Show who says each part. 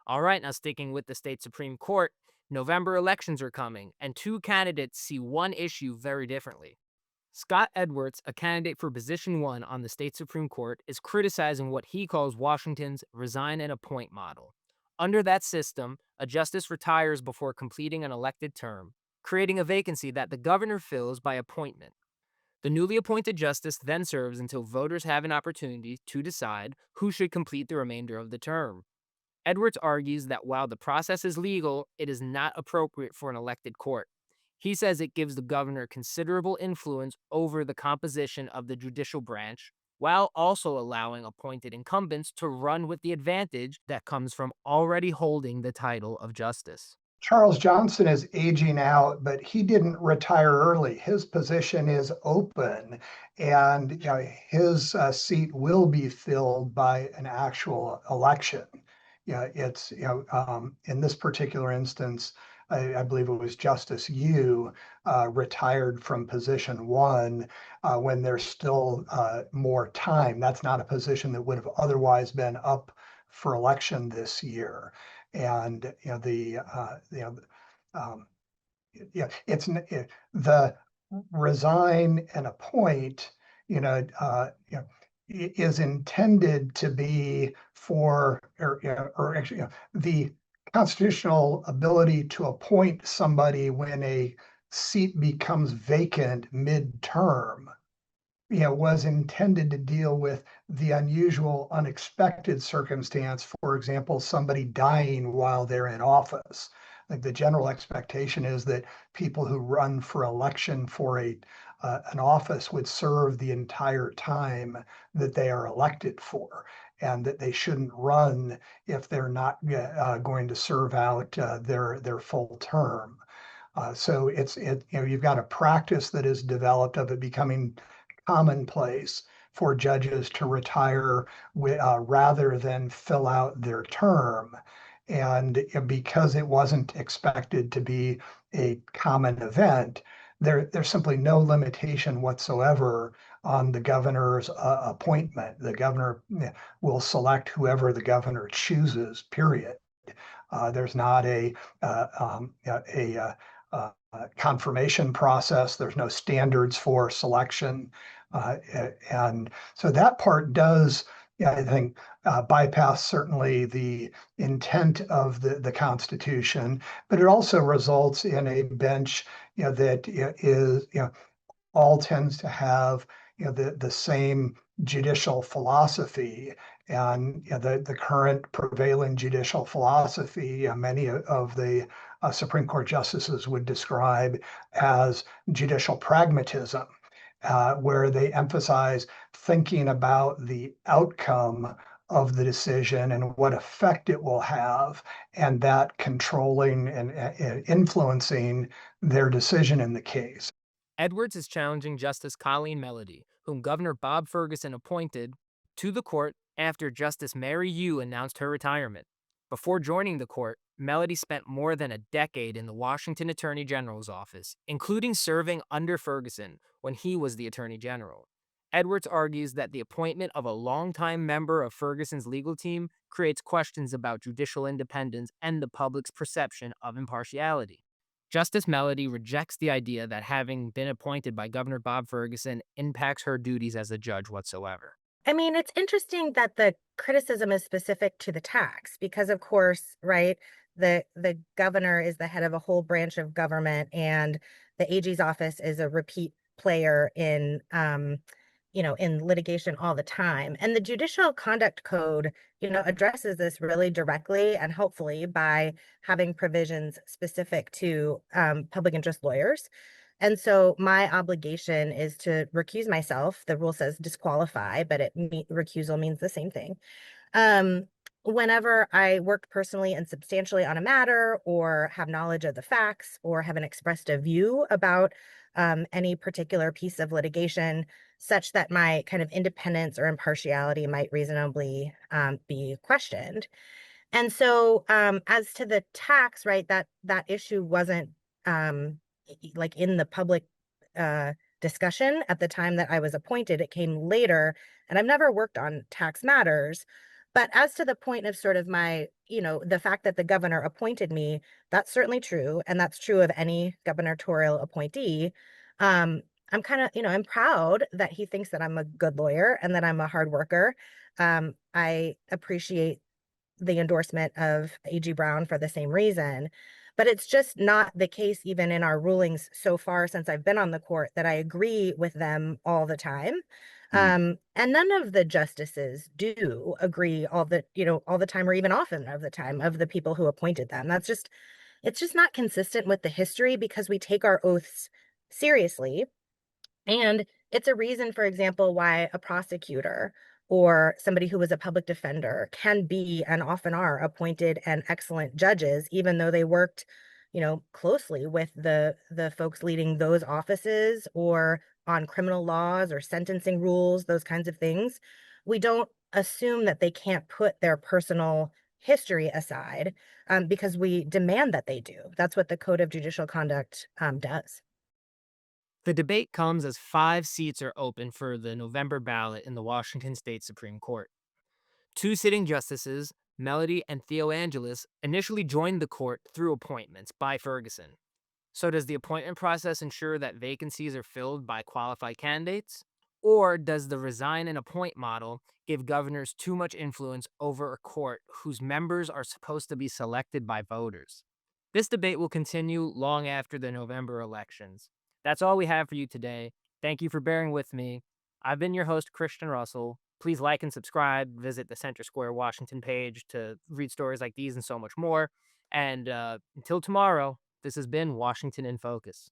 Speaker 1: All right, now sticking with the state Supreme Court, November elections are coming, and two candidates see one issue very differently. Scott Edwards, a candidate for position one on the state Supreme Court, is criticizing what he calls Washington's resign-and-appoint model. Under that system, a justice retires before completing an elected term, creating a vacancy that the governor fills by appointment. The newly appointed justice then serves until voters have an opportunity to decide who should complete the remainder of the term. Edwards argues that while the process is legal, it is not appropriate for an elected court. He says it gives the governor considerable influence over the composition of the judicial branch, while also allowing appointed incumbents to run with the advantage that comes from already holding the title of justice.
Speaker 2: Charles Johnson is aging out, but he didn't retire early. His position is open, and his seat will be filled by an actual election. It's in this particular instance, I believe it was Justice Yu retired from position one when there's still more time. That's not a position that would have otherwise been up for election this year. And the resign and appoint, is intended to be for, or actually, the constitutional ability to appoint somebody when a seat becomes vacant mid-term, was intended to deal with the unusual, unexpected circumstance. For example, somebody dying while they're in office. Like the general expectation is that people who run for election for an office would serve the entire time that they are elected for, and that they shouldn't run if they're not going to serve out their full term. So you've got a practice that is developed of it becoming commonplace for judges to retire rather than fill out their term. And because it wasn't expected to be a common event, there's simply no limitation whatsoever on the governor's appointment. The governor will select whoever the governor chooses, period. There's not a confirmation process. There's no standards for selection. And so that part does, I think, bypass certainly the intent of the Constitution, but it also results in a bench that is, all tends to have the same judicial philosophy. And the current prevailing judicial philosophy, many of the Supreme Court justices would describe as judicial pragmatism, where they emphasize thinking about the outcome of the decision and what effect it will have, and that controlling and influencing their decision in the case.
Speaker 1: Edwards is challenging Justice Colleen Melody, whom Governor Bob Ferguson appointed to the court after Justice Mary Yu announced her retirement. Before joining the court, Melody spent more than a decade in the Washington Attorney General's office, including serving under Ferguson when he was the Attorney General. Edwards argues that the appointment of a longtime member of Ferguson's legal team creates questions about judicial independence and the public's perception of impartiality. Justice Melody rejects the idea that having been appointed by Governor Bob Ferguson impacts her duties as a judge whatsoever.
Speaker 3: I mean, it's interesting that the criticism is specific to the tax because, of course, right, the governor is the head of a whole branch of government, and the AG's office is a repeat player in in litigation all the time. And the Judicial Conduct Code, addresses this really directly and helpfully by having provisions specific to public interest lawyers. And so my obligation is to recuse myself. The rule says disqualify, but recusal means the same thing. Whenever I work personally and substantially on a matter, or have knowledge of the facts, or haven't expressed a view about any particular piece of litigation, such that my kind of independence or impartiality might reasonably be questioned. And so as to the tax, right, that issue wasn't like in the public discussion at the time that I was appointed. It came later, and I've never worked on tax matters. But as to the point of sort of my, the fact that the governor appointed me, that's certainly true. And that's true of any gubernatorial appointee. Um, I'm kind of, I'm proud that he thinks that I'm a good lawyer and that I'm a hard worker. I appreciate the endorsement of A.G. Brown for the same reason. But it's just not the case, even in our rulings so far since I've been on the court, that I agree with them all the time. And none of the justices do agree all the time, or even often of the time, of the people who appointed them. It's just not consistent with the history because we take our oaths seriously. And it's a reason, for example, why a prosecutor or somebody who was a public defender can be and often are appointed and excellent judges, even though they worked, closely with the folks leading those offices or on criminal laws or sentencing rules, those kinds of things. We don't assume that they can't put their personal history aside because we demand that they do. That's what the Code of Judicial Conduct does.
Speaker 1: The debate comes as 5 seats are open for the November ballot in the Washington State Supreme Court. Two sitting justices, Melody and Theo Angelis, initially joined the court through appointments by Ferguson. So, does the appointment process ensure that vacancies are filled by qualified candidates? Or does the resign and appoint model give governors too much influence over a court whose members are supposed to be selected by voters? This debate will continue long after the November elections. That's all we have for you today. Thank you for bearing with me. I've been your host, Christian Russell. Please like and subscribe. Visit the Center Square Washington page to read stories like these and so much more. And until tomorrow, this has been Washington in Focus.